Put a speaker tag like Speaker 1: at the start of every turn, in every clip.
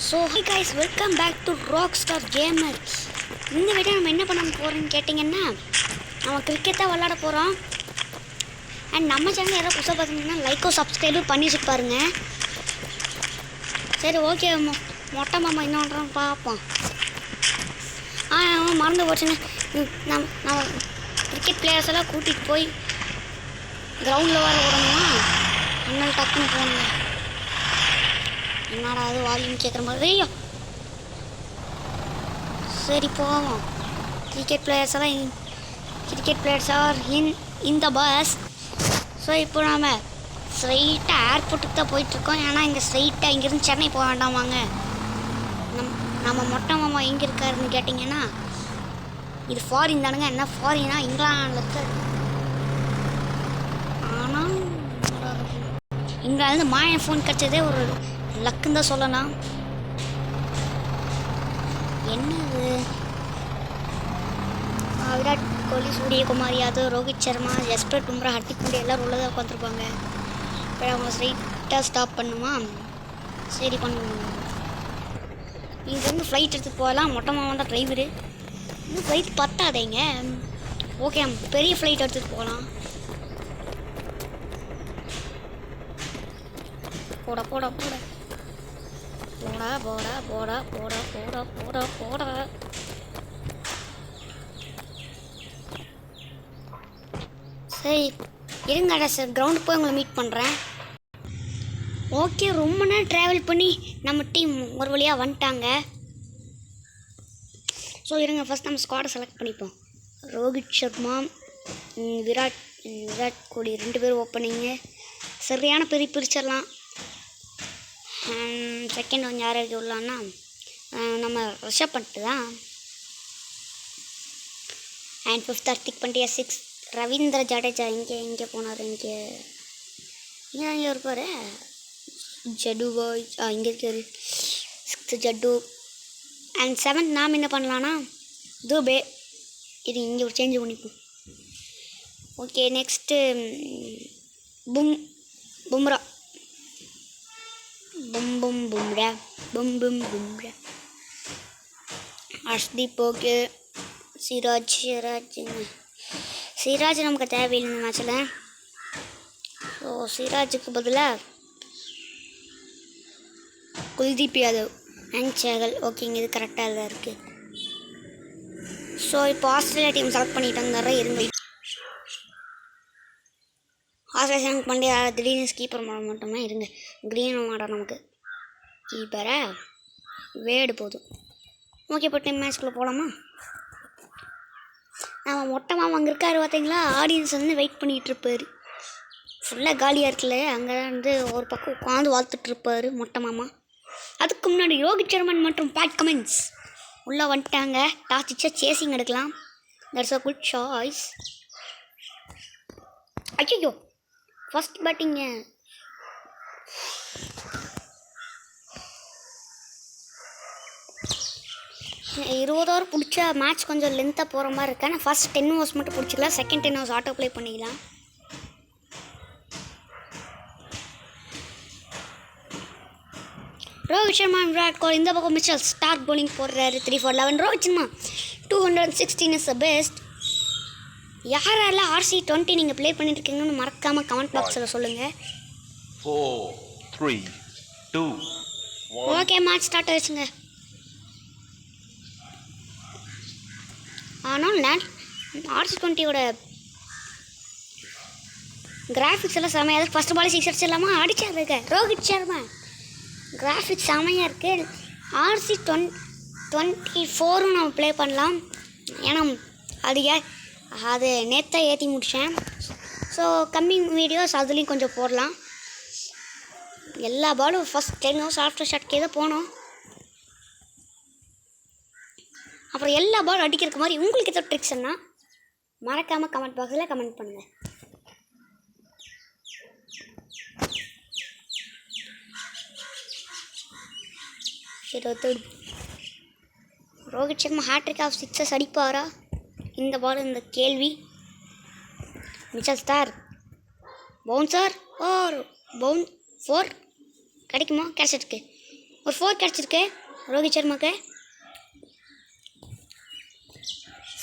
Speaker 1: So hi guys, welcome back to rock star gamer. இந்த video நம்ம என்ன பண்ண போகிறோம்னு கேட்டிங்கன்னா, நம்ம கிரிக்கெட் தான் விளாட போகிறோம். அண்ட் நம்ம சேனல் யாராவது புதுசாக பார்த்தீங்கன்னா லைக்கோ சப்ஸ்கிரைபும் பண்ணி வச்சுப்பாருங்க. சரி ஓகே, மொட்டை மாமா என்ன பண்ணுறோன்னு பார்ப்போம். மறந்து போச்சுங்க. நம்ம கிரிக்கெட் பிளேயர்ஸ் எல்லாம் கூட்டிகிட்டு போய் கிரவுண்டில் வர விடணுமா, அதனால டக்குன்னு போகணுங்க. என்னடா அது வால்யூம் கேட்குற மாதிரி ஐயோ. சரி போவோம். Cricket players R in the bus. So இப்போ நாம் ஸ்ட்ரைட்டாக ஏர்போர்ட்டுக்கு தான் போயிட்டுருக்கோம். ஏன்னா இங்கே ஸ்ட்ரைட்டாக இங்கேருந்து சென்னை போக வேண்டாமாங்க. நம்ம மொட்டை மாமா எங்கே இருக்காருன்னு கேட்டிங்கன்னா, இது ஃபாரின் தானுங்க. என்ன ஃபாரினா, இங்கிலாண்டில் இருக்காரு. ஆனால் இங்கிலாந்து மாயன் ஃபோன் கிடச்சதே ஒரு லக்குன்னு தான் சொல்லலாம். என்னது, விராட் கோலி, சூரியகுமார் யாதவ், ரோஹித் சர்மா, ஜஸ்பிரீத் பும்ரா, ஹர்திக் பாண்டியா எல்லோரும் உள்ளதாக உட்காந்துருப்பாங்க. இப்போ அவங்க ஸ்ட்ரைட்டாக ஸ்டாப் பண்ணுமா? சரி பண்ணுவோம். இங்கேருந்து ஃப்ளைட் எடுத்துகிட்டு போகலாம். மொட்டை மாவன் தான் டிரைவரு. இன்னும் ஃப்ளைட் பத்தாதேங்க. ஓகே, நம்ம பெரிய ஃப்ளைட் எடுத்துகிட்டு போகலாம். போட போட போட போடா போடா போடா போடா போடா போடா போடா. சரி இருங்க சார், கிரவுண்டு போய் உங்களை மீட் பண்ணுறேன். ஓகே, ரொம்ப நேரம் ட்ராவல் பண்ணி நம்ம டீம் ஒரு வழியாக வந்துட்டாங்க. ஸோ இருங்க, ஃபஸ்ட் நம்ம ஸ்குவாடை செலக்ட் பண்ணிப்போம். ரோஹித் சர்மா, விராட் கோலி 2 பேரும் ஓப்பனிங்கு. சரியான பிரிச்சிடலாம். செகண்ட் வந்து யார் எழுதி விடலான்னா, நம்ம ரிஷப் பண்ணிட்டு தான். And 5th Hardik Pandya, 6th Ravindra Jadeja. இங்கே போனார். இங்கே இருப்பார் ஜடுவா. இங்கே இருக்கார் 6th ஜட்டு. அண்ட் 7th நாம் என்ன பண்ணலான்னா துபே. இது இங்கே ஒரு சேஞ்ச் பண்ணிப்போம். Okay, next Bumrah. Bumrah. Harshdeep. Okay, Siraj நமக்கு தேவையில்லை இந்த மேட்சில். ஸோ சிராஜுக்கு பதிலாக குல்தீப் யாதவ் அண்ட் சேகல். ஓகேங்க, இது கரெக்டாக தான் இருக்குது. ஸோ இப்போ ஆஸ்திரேலியா டீம் செலக்ட் பண்ணிட்டு வந்துடுறேன். இருங்க, ஆஸ்திரேலியா செலக்ட் பண்ணி திடீர்னு கீப்பர் மாட மட்டுமே. இருங்க, க்ரீன் மாட நமக்கு கீப்பரை வேடு போதும். ஓகே, இப்போ டீம் மேட்ச்குள்ளே போகலாமா? நம்ம மொட்டை மாமா அங்கே இருக்காரு பார்த்தீங்களா? ஆடியன்ஸ் வந்து வெயிட் பண்ணிகிட்டு இருப்பார். ஃபுல்லாக காலியாக இருக்குல்ல, அங்கே வந்து ஒரு பக்கம் உட்காந்து வாழ்த்துட்ருப்பார் மொட்டை மாமா. அதுக்கு முன்னாடி ரோஹித் சர்மா மற்றும் பேட் கமின்ஸ் உள்ளே வந்துட்டாங்க. டாஸ் சேசிங் எடுக்கலாம். That's a good choice. ஐயோ, ஃபஸ்ட் பேட்டிங்கு. $20 பிடிச்ச மேட்ச் கொஞ்சம் லென்த்தாக போகிற மாதிரி இருக்கு. ஆனால் ஃபஸ்ட் 10 overs மட்டும் பிடிச்சிக்கலாம். செகண்ட் 10 overs ஆட்டோ ப்ளே பண்ணிக்கலாம். ரோஹித் சர்மா, விராட் கோலி. இந்த பக்கம் மிச்சல் ஸ்டார்க் bowling போடுறாரு. 3 for 11. Rohit Sharma 216 is the best. யாரெல்லாம் RC20 நீங்கள் ப்ளே பண்ணியிருக்கீங்கன்னு மறக்காமல் கமெண்ட் பாக்ஸில் சொல்லுங்கள்.
Speaker 2: 4 3 2 1.
Speaker 1: ஓகே, மேட்ச் ஸ்டார்ட் ஆயிடுச்சுங்க. ஆனால் RC20யோட கிராஃபிக்ஸ் எல்லாம் செமையாக இருக்குது. ஃபஸ்ட் பால் 6 அடிச்சிடலாமா? அடிச்சாருங்க ரோஹித் சர்மா. கிராஃபிக்ஸ் செமையாக இருக்குது. RC24 நம்ம ப்ளே பண்ணலாம். ஏன்னா அது நேற்று ஏற்றி முடித்தேன். ஸோ கம்மிங் வீடியோஸ் அதுலேயும் கொஞ்சம் போடலாம். எல்லா பாலும் ஃபஸ்ட் 10 overs ஆஃப்டர் ஷாட்கே தான் போனோம். அப்புறம் எல்லா பால் அடிக்கிறதுக்கு மாதிரி உங்களுக்கு ஏதோ ட்ரிக்ஸ்னா மறக்காமல் கமெண்ட் பாக்ஸில் கமெண்ட் பண்ணுங்கள். ரோஹித் சர்மா ஹேட்ரிக் ஆஃப் 6 அடிப்பாரா? இந்த பால் இந்த கேள்வி. மிச்சல் ஸ்டார் பவுன்சர் ஓர் 4 கிடைக்குமா? கேட்ச் இருக்கு. ஒரு 4 கிடச்சிருக்கு ரோஹித் சர்மாவுக்கு.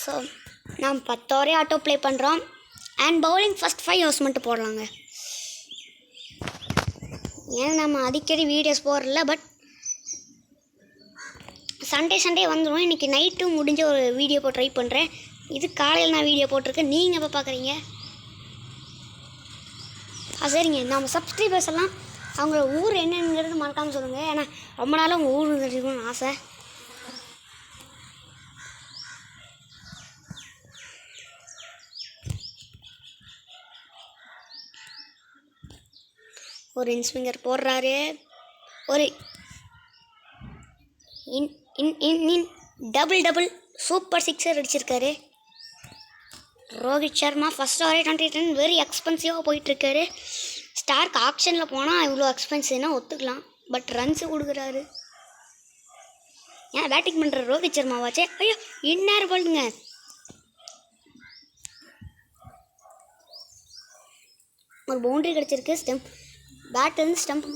Speaker 1: ஸோ நாம் 10 ஓவரே ஆட்டோ ப்ளே பண்ணுறோம். அண்ட் பவுலிங் ஃபஸ்ட் 5 ஹவர்ஸ் மட்டும் போடலாங்க. ஏன்னா நம்ம அடிக்கடி வீடியோஸ் போடுறல. பட் சண்டே வந்துடும். இன்றைக்கி நைட்டும் முடிஞ்ச ஒரு வீடியோ போட்டு ட்ரை பண்ணுறேன். இது காலையில் நான் வீடியோ போட்டிருக்கேன். நீங்கள் எப்போ பார்க்குறீங்க? சரிங்க. நம்ம சப்ஸ்கிரைபர்ஸ் எல்லாம் அவங்களோட ஊர் என்னங்கிறது மறக்காமல் சொல்லுங்கள். ஏன்னா ரொம்ப நாளாக உங்கள் ஊர் தெரிஞ்சுக்கணும்னு ஆசை. ஒரு இன்ஸ்விங்கர் போடுறாரு. ஒரு டபுள் சூப்பர் 6 அடிச்சிருக்காரு ரோஹித் சர்மா. ஃபஸ்ட் ஓவரே 20 வெரி எக்ஸ்பென்சிவாக போயிட்டுருக்காரு. ஸ்டார்க் ஆக்ஷனில் போனால் இவ்வளோ எக்ஸ்பென்சிவ்னா ஒத்துக்கலாம். பட் ரன்ஸு கொடுக்குறாரு. ஏன் பேட்டிங் பண்ணுற ரோஹித் சர்மாவாச்சே. ஐயோ இன்னார் போல்டுங்க. ஒரு பவுண்டரி கிடச்சிருக்கு. பேட்லேருந்து ஸ்டம்ப்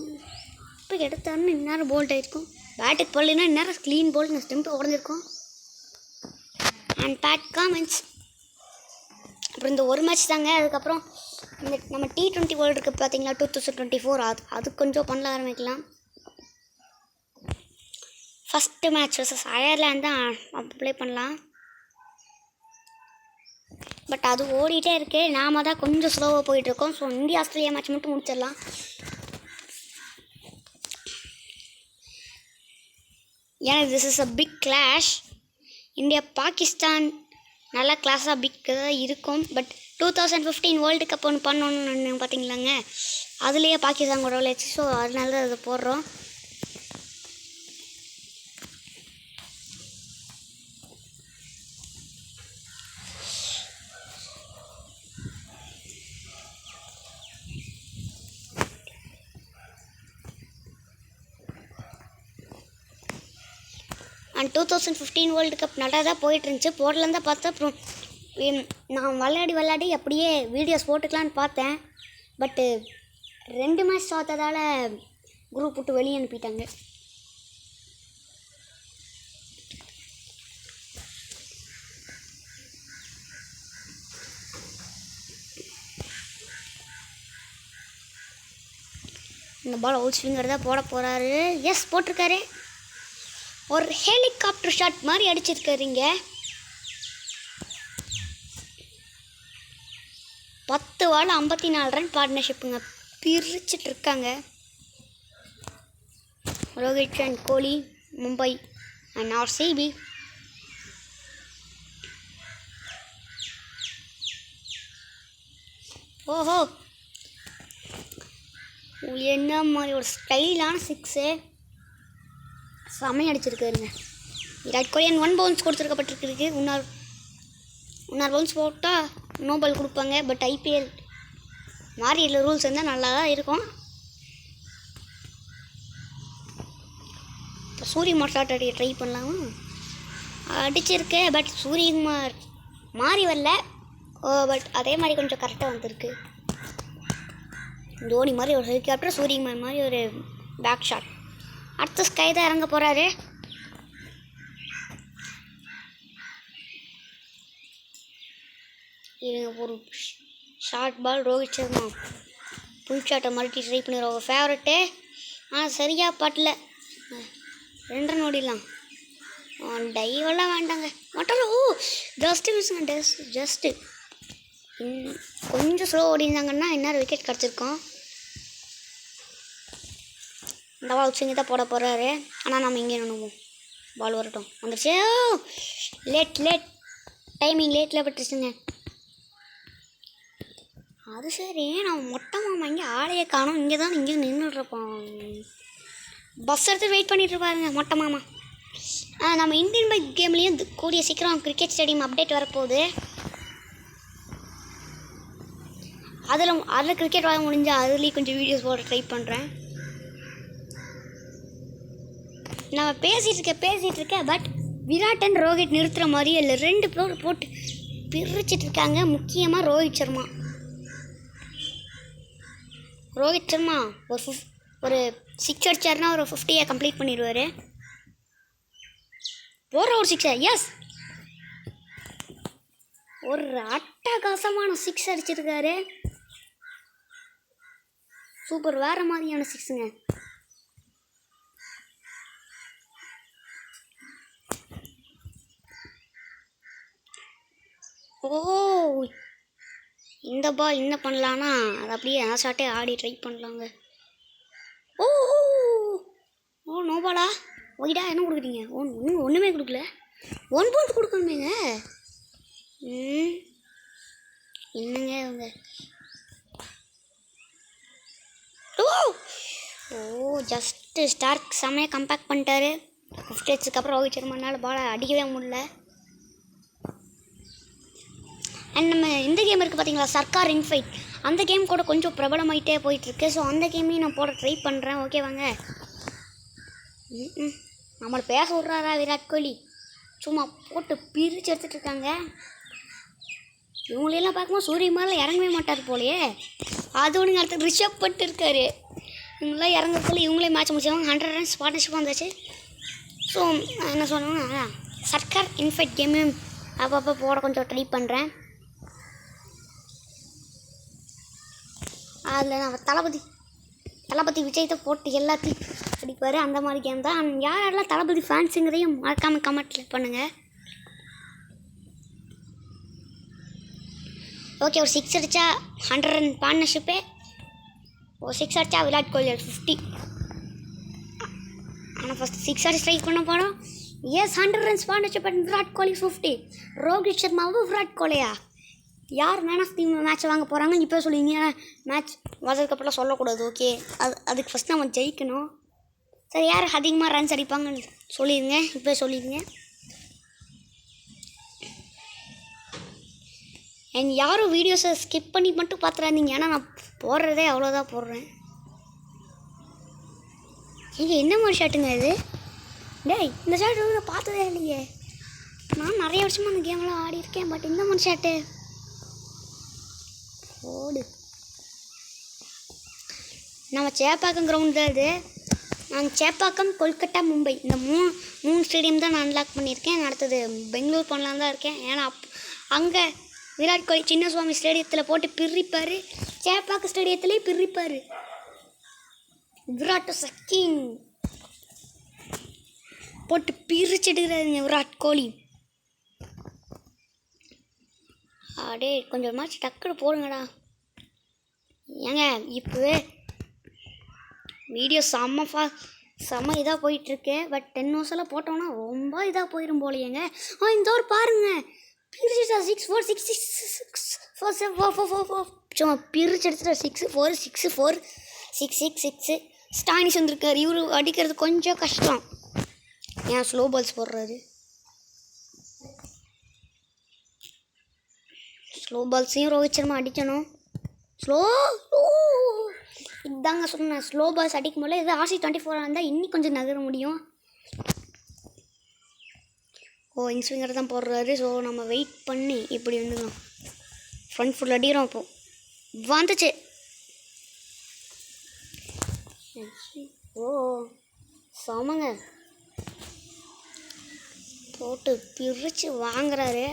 Speaker 1: இப்போ எடுத்தாருன்னு இந்நேரம் போல்ட் ஆகிருக்கும். பேட்டுக்கு போடலைன்னா இந்நேரம் க்ளீன் போல்ட் ஸ்டம்ப் உடஞ்சிருக்கும். And bad comments. அப்புறம் இந்த ஒரு மேட்ச் தாங்க. அதுக்கப்புறம் இந்த நம்ம T20 வேர்ல்டு இருக்குது பார்த்தீங்களா 2024. அது கொஞ்சம் பண்ண ஆரம்பிக்கலாம். ஃபஸ்ட்டு மேட்ச் வர்சஸ் அயர்லாந்து தான் ப்ளே பண்ணலாம். பட் அது ஓடிட்டே இருக்கு. நாம தான் கொஞ்சம் ஸ்லோவாக போயிட்டுருக்கோம். ஸோ இந்தியா ஆஸ்திரேலியா மேட்ச் மட்டும் முடிச்சிடலாம். ஏன்னா this is a big clash. India Pakistan நல்லா கிளாஸாக பிக்காக இருக்கும். பட் 2015 வேர்ல்டு கப் ஒன்று பண்ணணுன்னு பார்த்தீங்களாங்க. அதுலேயே பாகிஸ்தான் கூட விளையாச்சு. ஸோ அதனால தான் அதை போடுறோம். அண்ட் 2015 வேர்ல்டு கப் நல்லா தான் போயிட்டுருந்துச்சு. போடலாம் தான் பார்த்தேன். அப்புறம் நான் விளையாடி அப்படியே வீடியோஸ் போட்டுக்கலான்னு பார்த்தேன். பட்டு 2 மேட்ச் தோற்றதால் குரூப் விட்டு வெளியே அனுப்பிட்டாங்க. இந்த பால் அவுட் ஸ்விங்கர் தான் போட போகிறாரு. எஸ் போட்டிருக்காரு. ஒரு ஹெலிகாப்டர் ஷாட் மாதிரி அடிச்சிருக்காருங்க. 10 பால் 54 ரன் பார்ட்னர்ஷிப்புங்க. பிரிச்சுட்ருக்காங்க Rohit and Kohli, Mumbai and RCB. ஓஹோ என்ன மாதிரி ஒரு ஸ்டைலான 6 செம்மையாக அடிச்சிருக்காருங்க விராட் கோலி. அண்ட் 1 பவுன்ஸ் கொடுத்துருக்கப்பட்டிருக்கு. இன்னொரு பவுன்ஸ் போட்டால் நோ பால் கொடுப்பாங்க. பட் IPL மாதிரி இல்லை ரூல்ஸ் இருந்தால் நல்லா தான் இருக்கும். இப்போ சூரியகுமார் ஷாட் அடிக்க ட்ரை பண்ணலாம். அடிச்சிருக்கேன். பட் சூரியகுமார் மாறி வரல. பட் அதே மாதிரி கொஞ்சம் கரெக்டாக வந்திருக்கு. தோனி மாதிரி ஒரு ஹெலிகாப்டர், சூரியகுமார் மாதிரி ஒரு பேக் ஷாட். அடுத்த ஸ்கை தான் இறங்க போகிறாரு. ஒரு ஷார்ட் பால் ரோஹித் சர்மா புல் ஷாட்டை மறுபடி ட்ரை பண்ணிடுவோம். ஃபேவரட்டு சரியாக பட்டல. 2 ரன் ஓடிடலாம். டைவெல்லாம் வேண்டாங்க. மட்டும் ஜஸ்ட்டு மிஸ்ஸுங்க. ஜஸ்ட்டு கொஞ்சம் ஸ்லோ ஓடிந்தாங்கன்னா இன்னொரு விக்கெட் கிடச்சிருக்கோம். இந்த பால் சிங்க தான் போட போகிறாரு. ஆனால் நம்ம இங்கே நின்றுவோம். பால் வரட்டும். வந்துடுச்சு. லேட் டைமிங் லேட்டில் பட்டுச்சுங்க. அது சரி. நம்ம மொட்டை மாமா இங்கே ஆளையே காணும். இங்கே தான் இங்கே நின்றுட்ருப்போம். பஸ் எடுத்து வெயிட் பண்ணிகிட்ருப்பாருங்க மொட்டை மாமா. நம்ம இந்தியன் பைக் கேம்லேயும் கூடிய சீக்கிரம் கிரிக்கெட் ஸ்டேடியம் அப்டேட் வரப்போகுது. அதில் கிரிக்கெட் வாங்க முடிஞ்சால் அதுலேயும் கொஞ்சம் வீடியோஸ் போட ட்ரை பண்ணுறேன். நம்ம பேசிகிட்டு இருக்கேன். பட் விராட் அண்ட் ரோஹித் நிறுத்துகிற மாதிரி இல்லை. 2 பேர் போட்டு பிரிச்சிட்ருக்காங்க. முக்கியமாக ரோஹித் சர்மா ஒரு 6 அடிச்சாருன்னா ஒரு 50 கம்ப்ளீட் பண்ணிடுவார். போகிற ஒரு 6 எஸ், ஒரு அட்டகாசமான 6 அடிச்சிருக்காரு. சூப்பர், வேறு மாதிரியான 6ங்க. ஓ, இந்த பால் என்ன பண்ணலான்னா அது அப்படியே ஆசாட்டே ஆடி ட்ரை பண்ணலாங்க. ஓ ஓ நோ பாலா, ஒய்டா என்ன கொடுக்குறீங்க? ஒன்றுமே கொடுக்கல. 1 பாயிண்ட் கொடுக்கணுமேங்க. என்னங்க இவங்க? ஓ ஜஸ்ட்டு ஸ்டார்க் செம்மையாக கம்பேக்ட் பண்ணிட்டாரு. 50 ஹெட்ஸுக்கு அப்புறம் ரோஹித் சர்மானால பாலை அடிக்கவே முடியல. அண்ட் நம்ம இந்த கேம் இருக்குது பார்த்தீங்களா, சர்க்கார் இன்ஃபைட், அந்த கேம் கூட கொஞ்சம் பிரபலமாயிட்டே போயிட்டுருக்கு. ஸோ அந்த கேமையும் நான் போட ட்ரை பண்ணுறேன். ஓகேவாங்க? நம்மளை பேச விட்றாரா விராட் கோலி? சும்மா போட்டு பிரித்து எடுத்துகிட்டு இருக்காங்க. இவங்களெல்லாம் பார்க்கும்போது சூரிய மாதிரிலாம் இறங்கவே மாட்டார் போலையே. அது ஒன்று அடுத்து ரிஷப் பண்ணிட்டு இருக்காரு. இவங்களாம் இறங்குறதுல இவங்களே மேட்ச் முடிச்சாங்க. 100 ரன்ஸ் பார்ட்னர்ஷிப் வந்தாச்சு. ஸோ என்ன சொன்னாங்கன்னா சர்க்கார் இன்ஃபைட் கேமையும் அப்பப்போ போட கொஞ்சம் ட்ரை பண்ணுறேன். அதில் நான் தளபதி விஜய் தான் போட்டு எல்லாத்தையும் அடிப்பார். அந்த மாதிரி கேம் தான். யாரெல்லாம் தளபதி ஃபேன்ஸுங்கிறதையும் மறக்காமல் கமெண்ட்டில் பண்ணுங்கள். ஓகே, ஒரு 6 அடித்தா 100 ரன் பார்ட்னர்ஷிப்பே. ஒரு 6 அடித்தா விராட் கோலி 50. ஆனால் ஃபஸ்ட் 6 அடிச்சு ட்ரை பண்ண போனோம். Yes, 100 runs partnership and Virat Kohli 50. Rohit சர்மாவும் விராட் கோலியா? யார் மேன் ஆஃப் தி மேட்ச் வாங்க போகிறாங்க இப்போ சொல்லுவீங்க. மேட்ச் வந்ததுக்கப்புறம் சொல்லக்கூடாது. ஓகே, அதுக்கு ஃபஸ்ட் நம்ம ஜெயிக்கணும். சரி, யார் அதிகமாக ரன்ஸ் அடிப்பாங்கன்னு சொல்லிடுங்க, இப்போ சொல்லிடுங்க. அண்ட் யாரும் வீடியோஸை ஸ்கிப் பண்ணி மட்டும் பார்த்துறாதீங்க. ஏன்னா நான் போடுறதே அவ்வளோதான் போடுறேன். இங்கே என்ன மாதிரி ஷாட்டுங்க இது? டேய், இந்த ஷாட் நான் பார்த்ததே இல்லையே. நான் நிறைய வருஷமாக அந்த கேம்லாம் ஆடி இருக்கேன். பட் இந்த மாதிரி ஷாட்டு ஓடு. நம்ம சேப்பாக்கம் கிரவுண்ட் தான் இது. நாங்கள் சேப்பாக்கம், கொல்கட்டா, மும்பை இந்த மூணு ஸ்டேடியம் தான் நான் அன்லாக் பண்ணியிருக்கேன். அடுத்தது பெங்களூர் பண்ணலாம் தான் இருக்கேன். ஏன்னா அங்கே விராட் கோலி சின்னசுவாமி ஸ்டேடியத்தில் போட்டு பிரிப்பார், சேப்பாக்கம் ஸ்டேடியத்துலேயே பிரிப்பார். விராட் சக்கிங் போட்டு பிரிச்செடுக்கிறாருங்க விராட் கோலி. அடே கொஞ்சம் மேட்ச் டக்குன்னு போடுங்கடா. ஏங்க இப்போவே வீடியோ செம்ம இதாக போயிட்டுருக்கு. பட் 10 நிமிஷம்லாம் போட்டோம்னா ரொம்ப இதாக போயிடும் போலையேங்க. இந்த ஒரு பாருங்க, பிரிச்சுட்டா 6 4 6 6 4 7 4 4 4 4 சும்மா பிரிச்சு எடுத்துட்டா 6 4 6 4 6 6 6. ஸ்டானிஷ் வந்திருக்காரு. இவரு அடிக்கிறது கொஞ்சம் கஷ்டம். ஏன் ஸ்லோ பால்ஸ் போடுறாரு? ஸ்லோ பால்ஸையும் ரோஹித் சர்மா அடிக்கணும். இதாங்க சொன்னேன், ஸ்லோ பால்ஸ் அடிக்கும் போல. இது RC24 இருந்தால் இன்னும் கொஞ்சம் நகர முடியும். இன்ஸ்விங்கர் தான் போடுறாரு. ஸோ நம்ம வெயிட் பண்ணி இப்படி வந்துடலாம். ஃப்ரண்ட் ஃபுல் அடிக்கிறோம். இப்போது வந்துச்சு. சமங்க போட்டு பிரித்து வாங்குறாரு.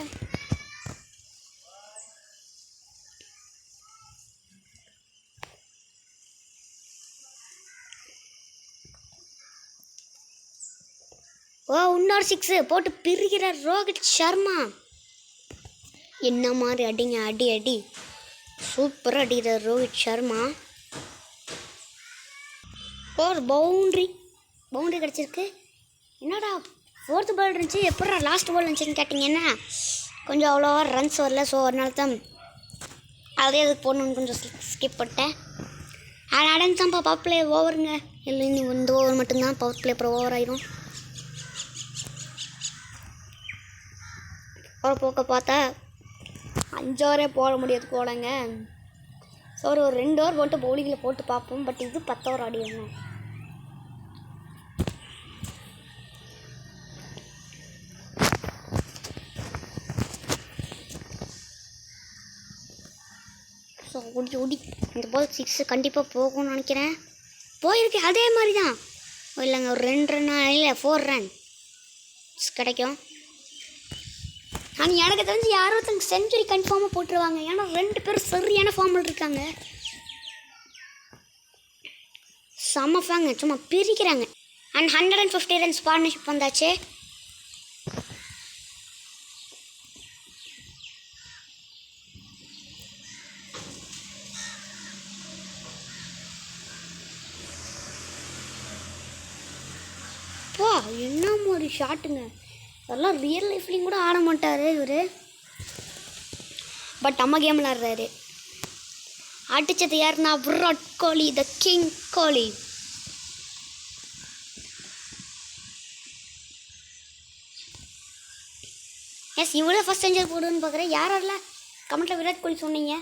Speaker 1: இன்னொரு 6 போட்டு பிரிக்கிறார் ரோஹித் சர்மா. என்ன மாதிரி அடிங்க, அடி சூப்பராக அடிக்கிறார் ரோஹித் சர்மா. ஒரு பவுண்ட்ரி கிடச்சிருக்கு. என்னடா 4th பால் இருந்துச்சு, எப்படா லாஸ்ட் பால் இருந்துச்சுன்னு கேட்டிங்கன்னா கொஞ்சம் அவ்வளோவா ரன்ஸ் வரல. ஸோ அதனால தான் அதே அதுக்கு போடணுன்னு கொஞ்சம் ஸ்கிப் பண்ணிட்டேன். அது அடைஞ்சான்ப்பா பவர் பிளே ஓவருங்க. இல்லை இன்னும் இந்த ஓவர் மட்டும்தான் பவர் பிளே அப்புறம் ஓவர் ஆயிரும். ஒரு போக்க பார்த்தா 5 ஓவரே போட முடியாது போலங்க. ஸோ ஒரு 2 ஓவர் போட்டு பவுலிங்கில் போட்டு பார்ப்போம். பட் இது 10 ஓவர் ஆடிடணும். ஸோ ஓடி இந்த பால் 6 கண்டிப்பாக போகும்னு நினைக்கிறேன். போயிருக்கு அதே மாதிரி தான். இல்லைங்க ஒரு 2 ரன் இல்லை 4 ரன் கிடைக்கும். ஆனால் எனக்கு தெரிஞ்சு யாரோ செஞ்சுரி கன்ஃபார்மாக போட்டுருவாங்க. ஏன்னா 2 பேரும் சரியான ஃபார்மில் இருக்காங்க. செம்ம ஃபேங்க, சும்மா பிரிக்கிறாங்க. அண்ட் 150 ரன்ஸ் பார்ட்னர்ஷிப் வந்தாச்சு. என்ன மாதிரி ஷாட்டுங்க, அதெல்லாம் ரியல் லைஃப்லையும் கூட ஆட மாட்டார் இவர். பட் நம்ம கேம் விளாடுறாரு. அடித்தது யாருன்னா Virat Kohli, the king Kohli. S இவ்வளோ ஃபஸ்ட் செஞ்சுரி போடுன்னு பார்க்குறேன். யாரெல்லாம் கமெண்ட்டில் விராட் கோலி சொன்னீங்க?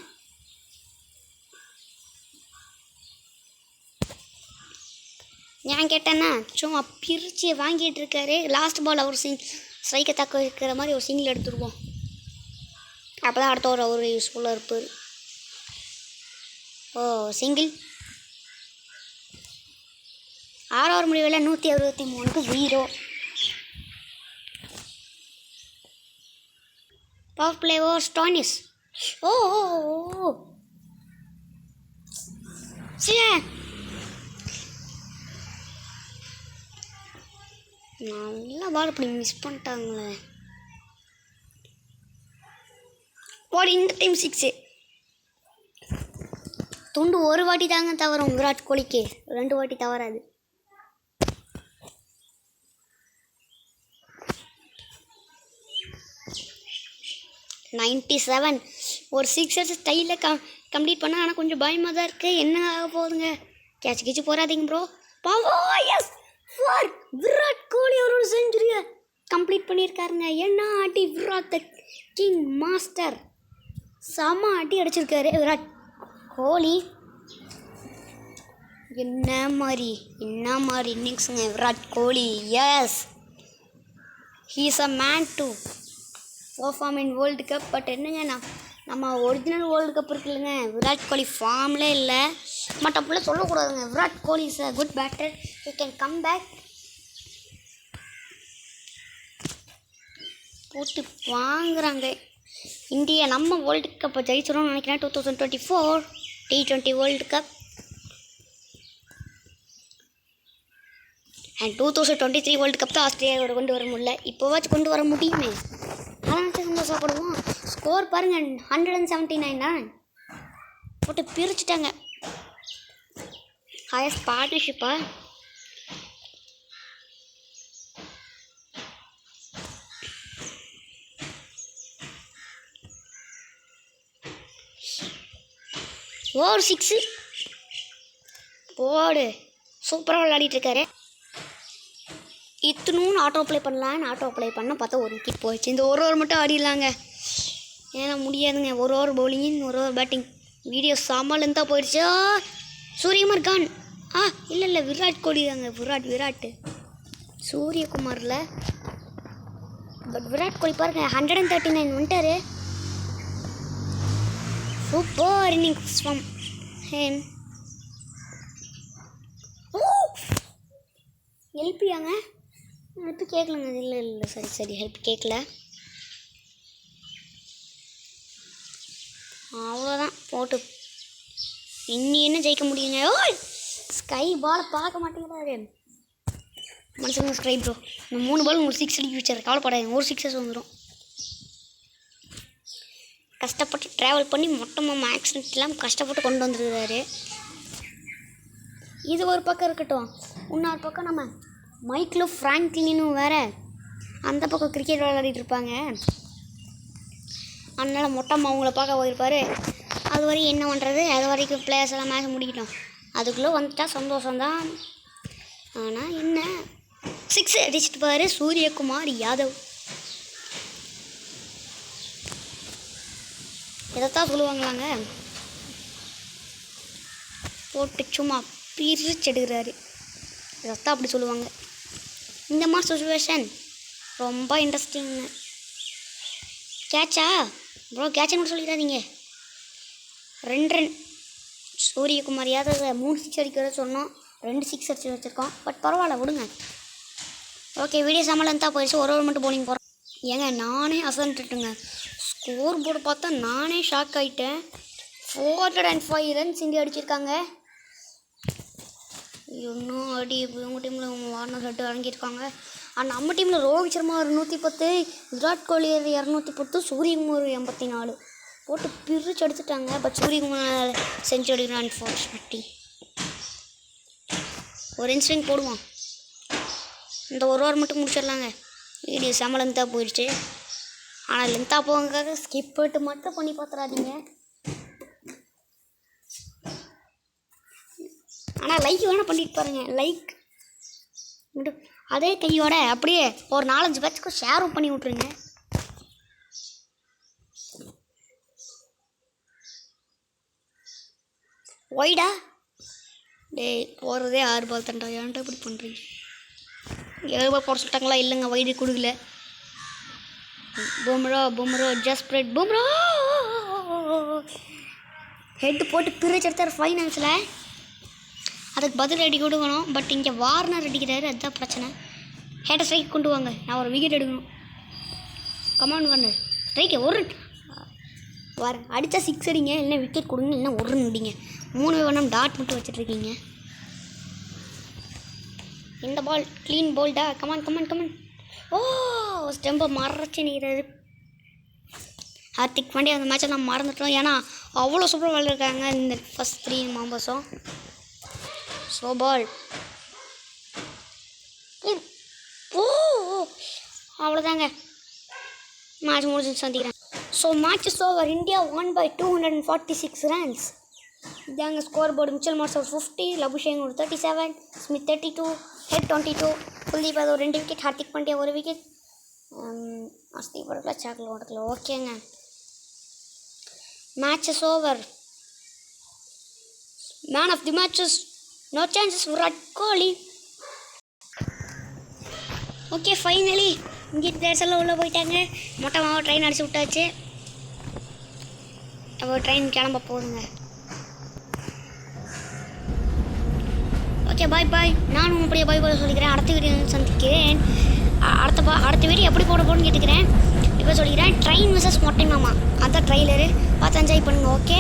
Speaker 1: ஏன் கேட்டேன்னா சும்மா பிரித்து வாங்கிட்டு இருக்காரு. லாஸ்ட் பால் அவர் ஸ்ட்ரைக்கை தக்க வைக்கிற மாதிரி ஒரு சிங்கிள் எடுத்துருவோம். அப்போ தான் அடுத்த ஒரு யூஸ்ஃபுல்லாக இருப்பார். ஓ சிங்கிள் 6 ஓவர் முடிவில் 163க்கு 0. Power play over Stoinis. ஓ சரி நல்லா பால் அப்படி மிஸ் பண்ணிட்டாங்களே. போடு இந்த டைம் 6. துண்டு ஒரு வாட்டி தாங்க தவறும் விராட் கோலிக்கு, 2 வாட்டி தவறாது. $97 ஒரு 6 ஸ்டைலில் கம்ப்ளீட் பண்ணால். ஆனால் கொஞ்சம் பயமாக தான் இருக்குது. என்ன ஆக போகுதுங்க? கேட்ச் கிச்சு போகாதீங்க ப்ரோ. பாவோ எஸ் ஃபார் விராட் கோலி ஒரு செஞ்சுரியை கம்ப்ளீட் பண்ணியிருக்காருங்க. என்ன அடி விராட் த கிங் மாஸ்டர், செம அடி அடிச்சிருக்காரு விராட் கோலி. என்ன மாதிரி இன்னிங்ஸுங்க Virat Kohli. Yes he is a man to perform in world cup. But என்னங்க நம்ம ஒரிஜினல் வேர்ல்டு கப் இருக்குல்லங்க, விராட் கோலி ஃபார்ம்லே இல்லை. பட் அப்படிலாம் சொல்லக்கூடாதுங்க. Virat Kohli is a good batter, he can come back. போட்டு வாங்குறாங்க. இந்தியா நம்ம வேர்ல்டு கப்பை ஜெயிச்சிடும்னு நினைக்கிறேன். 2024 T20 world cup and 2023 world cup தான் ஆஸ்திரேலியாவோட கொண்டு வர முடியல. இப்போவாச்சும் கொண்டு வர முடியுமே, அதான் சந்தோஷப்படுவோம். ஸ்கோர் பாருங்கள் 179 தான். போட்டு பிரிச்சுட்டாங்க. ஹையஸ்ட் பார்ட்னர்ஷிப்பா? ஓவர் 6 போடு. சூப்பராக விளையாடிட்டு இருக்காரு. இத்தனும் ஆட்டோ ப்ளே பண்ணலான்னு ஆட்டோ ப்ளே பண்ண பார்த்தா ஒரு விக்கெட் போயிடுச்சு. இந்த ஒரு ஓவர் மட்டும் ஆடிடலாங்க, ஏன்னா முடியாதுங்க. ஒரு ஓவர் பவுலிங், ஒரு ஓவர் பேட்டிங். வீடியோ சாமான் தான் போயிடுச்சா. சூரியகுமார் கான். இல்லை விராட் கோலி தாங்க. விராட் சூரியகுமாரில். பட் விராட் கோலி பாருங்க 139 வந்துட்டாரு. Super innings from him. ஹெல்ப்பியாங்க? ஹெல்ப் கேட்கலங்க. இல்லை சரி ஹெல்ப் கேட்கல. அவ்வளோதான் போட்டு. இன்னி என்ன ஜெயிக்க முடியுங்க? ஸ்கை பாலை பார்க்க மாட்டேங்கிறாரு மனுஷங்க. ஸ்கை ப்ரோ இந்த 3 பால் உங்களுக்கு 6 அடிக்க வச்சார். கவலைப்படாதீங்க, ஒரு 6 வந்துடும். கஷ்டப்பட்டு ட்ராவல் பண்ணி மொத்தமாக ஆக்சிடென்ட் இல்லாமல் கஷ்டப்பட்டு கொண்டு வந்துருக்காரு. இது ஒரு பக்கம் இருக்கட்டும். இன்னொரு பக்கம் நம்ம மைக்கில் ஃப்ராங்க்லினும் வேறு அந்த பக்கம் கிரிக்கெட் விளையாடிட்டு இருப்பாங்க. அதனால் மொட்டமாக அவங்கள பார்க்க போயிருப்பார். அது வரைக்கும் என்ன பண்ணுறது, அது வரைக்கும் பிளேயர்ஸ் எல்லாம் மேட்ச் முடிக்கட்டும். அதுக்குள்ளே வந்துட்டா சந்தோஷம்தான். ஆனால் என்ன 6 அடிச்சுட்டு பாரு சூரியகுமார் யாதவ். இதைத்தான் சொல்லுவாங்களாங்க. போட்டு சும்மா பிரிச்செடுக்கிறாரு. இதைத்தான் அப்படி சொல்லுவாங்க. இந்த மாதிரி சுச்சுவேஷன் ரொம்ப இன்ட்ரெஸ்டிங்கு. கேட்சா ப்ரோ? கேட்சுன்னு சொல்லிடாதீங்க. 2 ரன். சூரியகுமார் யாதவ் 3 6 அடிக்கிறத சொன்னோம். 2 6 அடிச்சு வச்சுருக்கோம். பட் பரவாயில்ல விடுங்க. ஓகே வீடியோ சமாளம் தான் போயிடுச்சு. ஒரு மட்டும் போலிங் போகிறோம். ஏங்க நானே அசந்துட்டுங்க. ஸ்கோர் போர்டு பார்த்தா நானே ஷாக் ஆகிட்டேன். 405 ரன்ஸ் இந்தியா அடிச்சிருக்காங்க. இன்னும் அடி இவங்க டீமில் வார்னர் ஹெட்டு அடங்கியிருக்காங்க. நம்ம டீமில் ரோஹித் சர்மா 110, விராட் கோலி 210, சூரியகுமார் 84 போட்டு பிரிச்சு எடுத்துட்டாங்க. பட் சூரியகுமார் செஞ்சுரி அடிக்கிறான். அன்ஃபார்ச்சுனேட்லி ஒரு இன்ஸ்விங் போடுவோம். இந்த ஒரு ஓவர் மட்டும் முடிச்சிடலாங்க. வீடியோ செம லென்த்தாக போயிடுச்சு. ஆனால் லென்த்தாக போகிறதுக்காக ஸ்கிப் பண்ணிட்டு மட்டும் பண்ணி பார்த்துடாதீங்க. ஆனால் லைக் வேணால் பண்ணிட்டு பாருங்கள். லைக் அதே கையோட அப்படியே ஒரு 4-5 பேட்சுக்கும் ஷேரும் பண்ணி விட்ருங்க. ஒய்டா டேய் போகிறதே 6 பால் தண்டா. ஏன்டா இப்படி பண்ணுறீங்க? 7 பால் போட சொல்லிட்டாங்களா? இல்லைங்க வைடு கொடுக்கல. பும்ரா ஜஸ்பிரீத் பும்ரா ஹெட்டு போட்டு பிரிச்சு எடுத்தார் ஃபைனல்ஸில். அதுக்கு பதில் அடி கொடுக்கணும். பட் இங்கே வார்னர் அடிக்கிறாரு. அதுதான் பிரச்சனை. ஹேட்டை ஸ்ட்ரைக் கொண்டு வாங்க. நான் ஒரு விக்கெட் எடுக்கணும். கமாண்ட் வார்னர் ஸ்ட்ரைக்கு ஒரு அடித்தா 6 அடிங்க. இல்லைன்னா விக்கெட் கொடுங்க. இல்லைன்னா 1 ரன் அடிங்க. 3 வேணும் டாட் மட்டும் வச்சுட்ருக்கீங்க. இந்த பால் க்ளீன் பால்டா. கமான் ஓ ஸ்டெம்பை மறைச்சி நிற்கிறாரு ஹார்திக் பாண்டியா. அந்த மேட்சை நம்ம மறந்துட்டோம். ஏன்னா அவ்வளோ சூப்பராக விளையாடுறாங்க இந்த ஃபஸ்ட் 3 மெம்பர்ஸும். ஸோ பால் ஓ அவ்வளோதாங்க. மேட்ச் முடிஞ்சு சந்திக்கிறேன். So match is over. India won by 246 runs. இதாங்க scoreboard. Mitchell Marshall 50, Labuschagne 37, Smith 32, Head 22, Kuldeep Yadav 2 wicket, Hardik Pandya 1 wicket, Arshdeep படத்தில் சாக்கில் ஓடக்கல. ஓகேங்க match is over. Man of the matches no chances Virat Kohli. Okay finally இங்கே players எல்லாம் உள்ளே போயிட்டாங்க. மொட்டமாக ட்ரெயின் அடிச்சு விட்டாச்சு. அப்போ ட்ரெயின் கிளம்ப போகுதுங்க. Okay bye. நானும் அப்படியே பாய் சொல்லிக்கிறேன். அடுத்த வீடியோ சந்திக்கிறேன். அடுத்த வீடியோ எப்படி போட போகணும்னு கேட்டுக்கிறேன். இப்போ சொல்லிக்கிறேன் ட்ரெயின் மிஸ்ஸஸ் மொட்டை மாமா. அதான் ட்ரெய்லரு பார்த்து என்ஜாய் பண்ணுங்கள். ஓகே